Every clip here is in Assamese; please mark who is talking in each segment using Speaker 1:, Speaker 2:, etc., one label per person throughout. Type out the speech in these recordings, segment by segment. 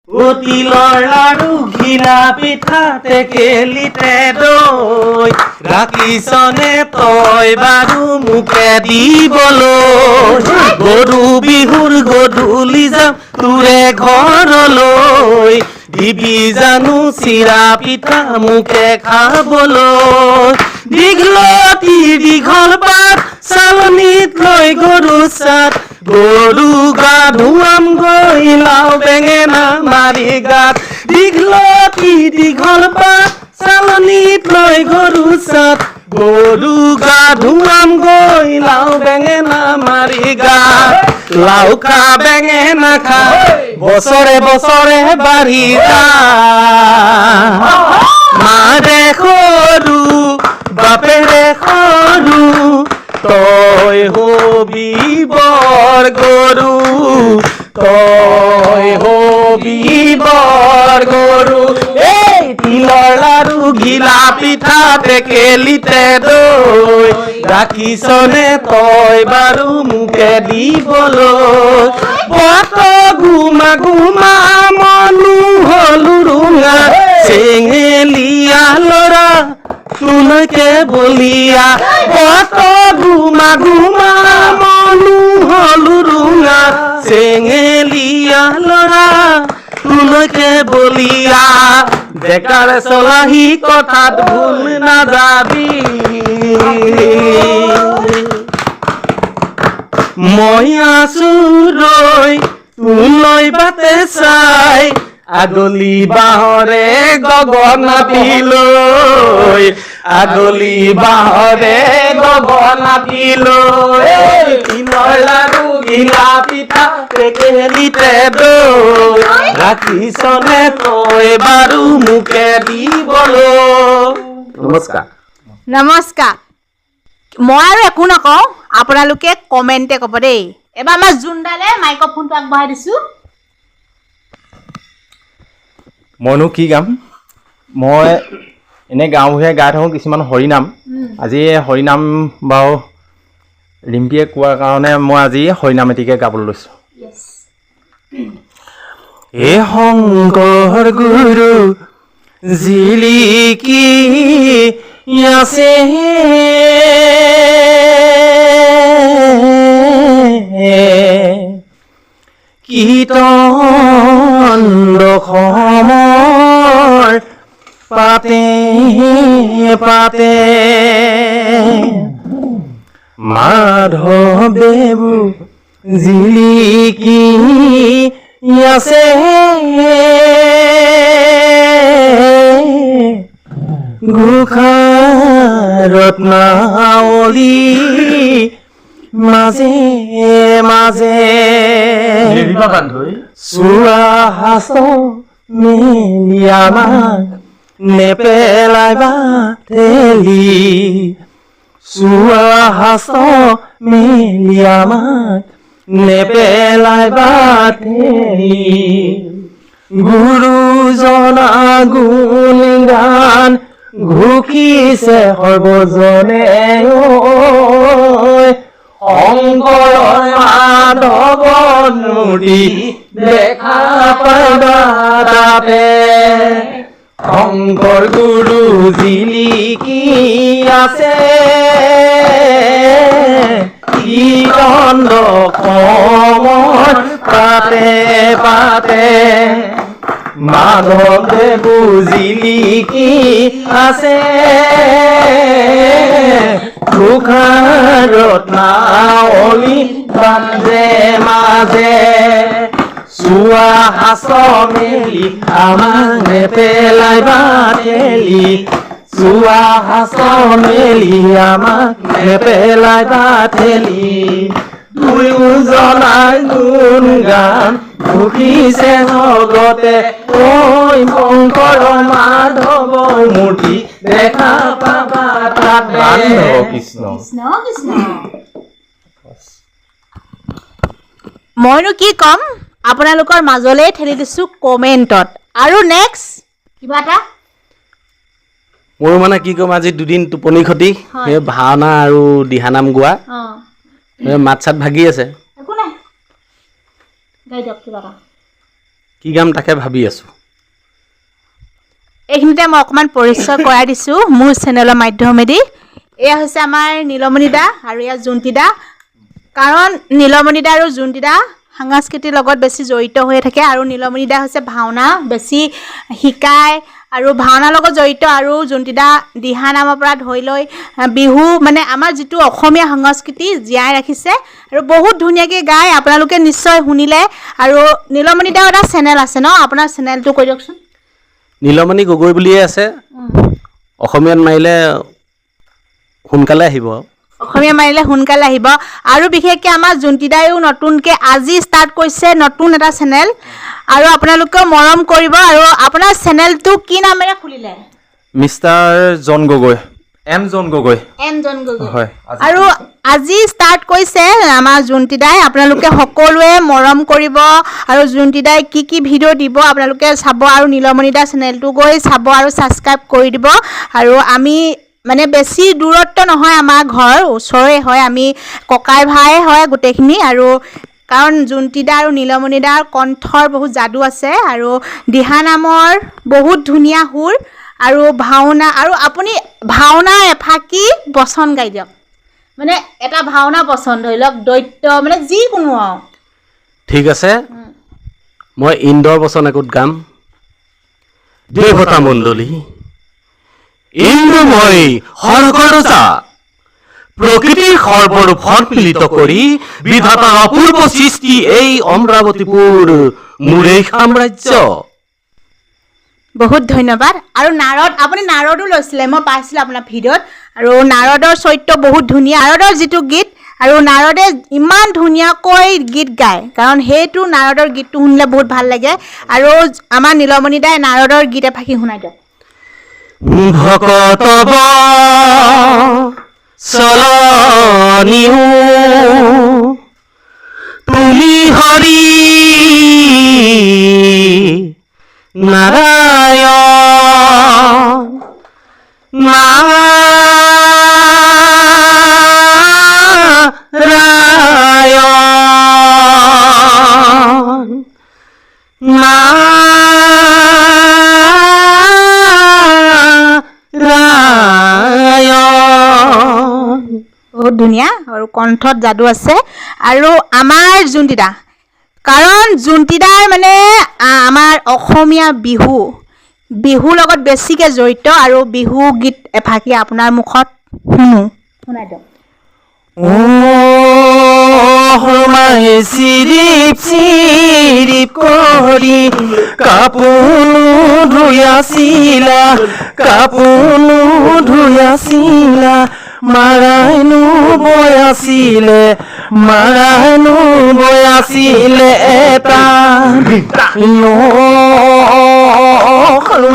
Speaker 1: তিলৰ লাড়ু ঘিলা পিঠা টেকেলিতে দৈ ৰাখিছনে তই বাৰু মোকে দিবলৈ গৰু বিহুৰ গধূলি যাম তোৰে ঘৰলৈ দিবি জানো চিৰা পিঠা মোকে খাবলৈ দীঘলতি দীঘল পাত চালনীত লৈ গৰু চাত গৰু গা ধুৱাম গৈ লাও বেঙেনা মাৰি গাত দীঘলতি দীঘল পাত চালনীত লৈ গৰু চাত গৰু গা ধুৱাম গৈ লাও বেঙেনা মাৰি গাত লাও খা বেঙেনা খা বছৰে বছৰে বাঢ়ি যা মাৰে সৰু বাপেৰে সৰু তই হবি বৰ গৰু তই হবি বৰ গৰু এই তিলৰ লাড়ু ঘিলা পিঠা টেকেলিতে দৈ ৰাখিছনে তই বাৰু মোকে দিবলৈ বত ঘুমা ঘুমা মনো হলো ৰুঙা চেঙেলীয়া ল'ৰা তোলৈকে বলিয়া বত ঘুমা ঘুমা মনো হলো ৰুঙা চেঙেলীয়া ল'ৰা তোলৈকে বলিয়া ডেকাৰে চলাহি কথাত ভুল নাযাবি মই আছো ৰৈ তোলৈ বাটে চাই আগলি বাহৰে গগনাতিলৈ আগলি বাহৰে গগনাতিলৈ তিলৰ লাড়ু ঘিলা পিঠা টেকেলিতে দৈ ৰাখিছনে তই বাৰু মোকে দিবলৈ নমস্কাৰ
Speaker 2: নমস্কাৰ মই আৰু একো নকওঁ আপোনালোকে কমেণ্টে ক'ব দেই এবাৰ আমাৰ জোনডালে মাইক্ৰফোনটো আগবঢ়াই দিছোঁ
Speaker 3: মইনো কি গাম মই এনেই গাঁওবুঢ়াই গাই থাকোঁ কিছুমান হৰিনাম আজি হৰিনাম বাৰু ৰিম্পীয়ে কোৱাৰ কাৰণে মই আজি হৰিনাম এটিকে গাবলৈ লৈছোঁ হে শংকৰ গুৰু জিলিকি আছে কীৰ্তন দশমৰ পাতে পাতে মাধৱদেৱ জিলিকি আছে ঘোষা ৰত্নাৱলী মাজে মাজে চোৱা হাস মেলি আমাক নেপেলাইবা ঠেলি চোৱা হাস মেলি আমাক নেপেলাইবা ঠেলি গুৰুজনা গুণ গান ঘোষিছে সৰ্বজনে শংকৰ মাধৱ মূৰ্তি দেখা পাবা তাতে শংকৰ গুৰু জিলিকি আছে কীৰ্তন দশমৰ পাতে পাতে মাধৱদেৱ জিলিকি আছে ঘোষা ৰত্নাৱলী মাজে মাজে চোৱা হাস মেলি আমাক নেপেলাইবা ঠেলি চোৱা হাস মেলি আমাক নেপেলাইবা ঠেলি দুয়োজনাই গুণ গান ঘোষিছে জগতে ঐ শংকৰ মাধৱ মূৰ্তি দেখা পাবা তাতে কৃষ্ণ
Speaker 2: কৃষ্ণ কৃষ্ণ মইনো কি ক'ম আপোনালোকৰ মাজলৈ ঠেলি দিছোঁ কমেণ্টত আৰু নেক্সট কিবা এটা
Speaker 1: মোৰ মানে কি ক'ম আজি দুদিন টোপনি খতি সেই ভাওনা আৰু দিহানাম গোৱা মাত চাত ভাগি আছে
Speaker 2: একো নাই গাই দিয়ক কিবা এটা
Speaker 1: কি গাম তাকে ভাবি আছোঁ।
Speaker 2: এইখিনিতে মই অকণমান পৰিচয় কৰাই দিছোঁ মোৰ চেনেলৰ মাধ্যমেদি। এয়া হৈছে আমাৰ নীলমণি দা আৰু এয়া জোণ্টি দা। কাৰণ নীলমণি দা আৰু জোণ্টি দা সাংস্কৃতিৰ লগত বেছি জড়িত হৈ থাকে আৰু নীলমণি দা হৈছে ভাওনা বেছি শিকায় আৰু ভাওনাৰ লগত জড়িত আৰু জোণ্টি দা দিহানামৰ পৰা ধৰি লৈ বিহু মানে আমাৰ যিটো অসমীয়া সংস্কৃতি জীয়াই ৰাখিছে আৰু বহুত ধুনীয়াকৈ গায়। আপোনালোকে নিশ্চয় শুনিলে। আৰু নীলমণি দাৰ এটা চেনেল আছে ন, আপোনাৰ চেনেলটো কৈ দিয়কচোন।
Speaker 1: নীলমণি গগৈ বুলিয়ে আছে, অসমীয়াত মাৰিলে সোনকালে আহিব।
Speaker 2: অসমীয়া মাৰিলে সোনকালে আহিব। আৰু বিশেষকৈ আমাৰ জোণ্টি দায়ো নতুনকৈ আজি ষ্টাৰ্ট কৰিছে নতুন এটা চেনেল আৰু আপোনালোকেও মৰম কৰিব। আৰু আপোনাৰ চেনেলটো কি নামেৰে খুলিলে?
Speaker 3: মিষ্টাৰ জন গগৈ, এম জন গগৈ।
Speaker 2: এম জন গগৈ।
Speaker 3: হয়।
Speaker 2: আৰু আজি ষ্টাৰ্ট কৰিছে আমাৰ জোণ্টি দাই। আপোনালোকে সকলোৱে মৰম কৰিব আৰু জোণ্টি দাই কি কি ভিডিঅ' দিব আপোনালোকে চাব আৰু নীলমণি দাৰ চেনেলটো গৈ চাব আৰু ছাবস্ক্ৰাইব কৰি দিব। আৰু আমি মানে বেছি দূৰত্ব নহয়, আমাৰ ঘৰ ওচৰৰে হয়, আমি ককাই ভাই হয় গোটেইখিনি। আৰু কাৰণ জোণ্টি দা আৰু নীলমণি দাৰ কণ্ঠৰ বহুত যাদু আছে আৰু দিহানামৰ বহুত ধুনীয়া সুৰ আৰু ভাওনা। আৰু আপুনি ভাওনা এফাকি বচন গাই দিয়ক, মানে এটা ভাওনা বচন ধৰি লওক দৈত্য মানে যিকোনো আৰু।
Speaker 1: ঠিক আছে, মই ইন্দ্ৰৰ বচন একোট গাম। দেৱতা মণ্ডলী, ইন্দ্ৰময় স্বৰ্গৰ ৰজা, প্ৰকৃতিৰ সৰ্বৰূপ সন্মিলিত কৰি বিধাতাৰ অপূৰ্ব সৃষ্টি এই অমৰাৱতীপুৰ মোৰেই সাম্ৰাজ্য।
Speaker 2: বহুত ধন্যবাদ। আৰু নাৰদ, আপুনি নাৰদো লৈছিলে, মই পাইছিলোঁ আপোনাৰ ভিডিঅ'ত। আৰু নাৰদৰ চৰিত্ৰ বহুত ধুনীয়া, নাৰদৰ যিটো গীত আৰু নাৰদে ইমান ধুনীয়াকৈ গীত গায়, কাৰণ সেইটো নাৰদৰ গীতটো শুনিলে বহুত ভাল লাগে। আৰু আমাৰ নীলমণি দাই নাৰদৰ গীত এফাকি শুনাই দিয়ক।
Speaker 1: ভকতব চলনিও তুলি হৰি নাৰায়ণ নাৰায়ণ
Speaker 2: বহুত ধুনীয়া আৰু কণ্ঠত যাদু আছে। আৰু আমাৰ জোণ্টি দা, কাৰণ জোণ্টি দাৰ মানে আমাৰ অসমীয়া বিহুৰ লগত বেছিকৈ জড়িত। আৰু বিহু গীত এফাকি আপোনাৰ মুখত শুনাই দিয়ক।
Speaker 3: মাহে চিৰিপ চিৰিপ কৰি কাপোৰ ধুই আছিলা, কাপোৰ ধুই আছিলা, মাৰাইনো বৈ আছিলে, মাৰাইনো বৈ আছিলে এটা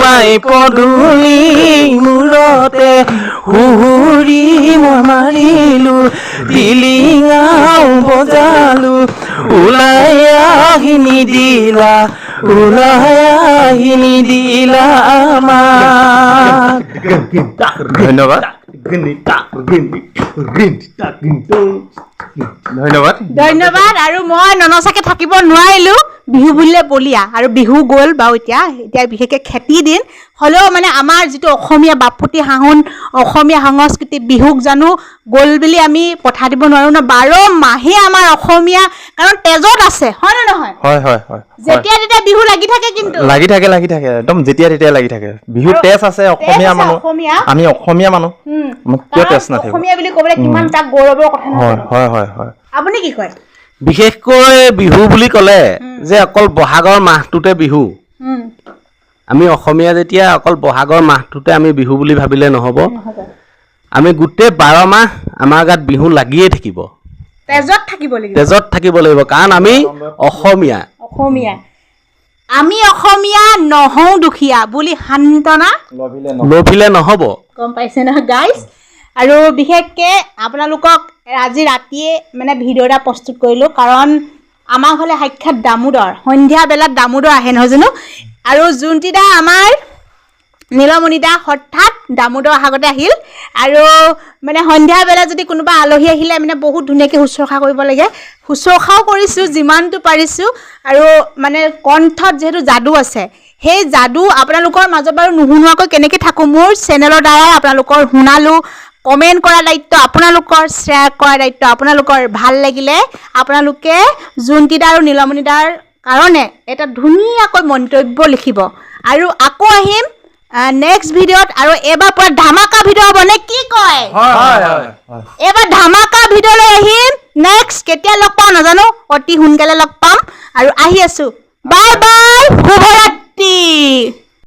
Speaker 3: মাই পদূলি মূৰতে হুহুৰি মই মাৰিলো, টিলিঙাও বজালো, ওলাই আহি নিদিলা, ওলাই আহি নিদিলা আমাক। ধন্যবাদ। ধন্যবাদ।
Speaker 2: ধন্যবাদ। আৰু মই ননচাকৈ থাকিব নোৱাৰিলোঁ, বিহু বুলিলে বলিয়া আৰু বিহু গ'ল বাৰু। এতিয়া বিশেষকৈ খেতি দিন হ'লেও মানে আমাৰ যিটো অসমীয়া বাপতি সাহোন অসমীয়া সংস্কৃতি বিহুক জানো গ'ল বুলি আমি পঠাই দিব নোৱাৰোঁ ন। 12 মাহে আমাৰ অসমীয়া, কাৰণ তেজত আছে, হয় নে নহয়?
Speaker 3: হয় হয় হয়।
Speaker 2: যেতিয়া তেতিয়া বিহু লাগি থাকে, কিন্তু
Speaker 3: লাগি থাকে একদম যেতিয়া তেতিয়া লাগি থাকে। বিহু তেজ আছে, অসমীয়া মানুহ, আমি অসমীয়া মানুহ, কিয় তেজ নাথাকিব?
Speaker 2: অসমীয়া বুলি ক'বলৈ কিমান তাক গৌৰৱৰ কথা নহয়?
Speaker 3: হয় হয় হয়।
Speaker 2: আপুনি কি কয়?
Speaker 1: বিশেষকৈ বিহু বুলি ক'লে যে অকল বহাগৰ মাহটোতে বিহু, আমি অসমীয়া যেতিয়া অকল বহাগৰ মাহটোতে আমি বিহু বুলি ভাবিলে নহ'ব। আমি গোটেই 12 মাহ আমাৰ গাত বিহু লাগিয়ে থাকিব,
Speaker 2: তেজত থাকিব লাগিব,
Speaker 1: তেজত থাকিব লাগিব, কাৰণ আমি অসমীয়া।
Speaker 2: আমি অসমীয়া নহওঁ দুখীয়া বুলি সান্তনা
Speaker 1: লভিলে নহ'ব,
Speaker 2: গম পাইছে নহয় গাইজ। আৰু বিশেষকৈ আপোনালোকক আজি ৰাতিয়ে মানে ভিডিঅ' এটা প্ৰস্তুত কৰিলোঁ, কাৰণ আমাৰ ঘৰলৈ সাক্ষাৎ দামোদৰ, সন্ধিয়া বেলাত দামোদৰ আহে নহয় জানো। আৰু জোণ্টি দা আমাৰ নীলমণি দা হঠাৎ দামোদৰ আগতে আহিল আৰু মানে সন্ধিয়া বেলা যদি কোনোবা আলহী আহিলে মানে বহুত ধুনীয়াকৈ শুশ্ৰূষা কৰিব লাগে শুশ্ৰূষাও কৰিছোঁ যিমানটো পাৰিছোঁ আৰু মানে কণ্ঠত যিহেতু যাদু আছে সেই যাদু আপোনালোকৰ মাজত বাৰু নুশুনোৱাকৈ কেনেকৈ থাকোঁ মোৰ চেনেলৰ দ্বাৰাই আপোনালোকৰ শুনালোঁ কমেণ্ট কৰাৰ দায়িত্ব আপোনালোকৰ শ্বেয়াৰ কৰাৰ দায়িত্ব আপোনালোকৰ ভাল লাগিলে আপোনালোকে জোনটিদা আৰু নীলমণিদাৰ কাৰণে এটা ধুনীয়াকৈ মন্তব্য লিখিব আৰু আকৌ আহিম নেক্সট ভিডিঅ'ত আৰু এবাৰ পুৰা ধামাকা ভিডিঅ' হ'ব নে কি কয় এবাৰ ধামাকা ভিডিঅ' লৈ আহিম নেক্সট কেতিয়া লগ পাওঁ নাজানো অতি সোনকালে লগ পাম আৰু আহি আছোঁ বাই বাই শুভৰাত্ৰি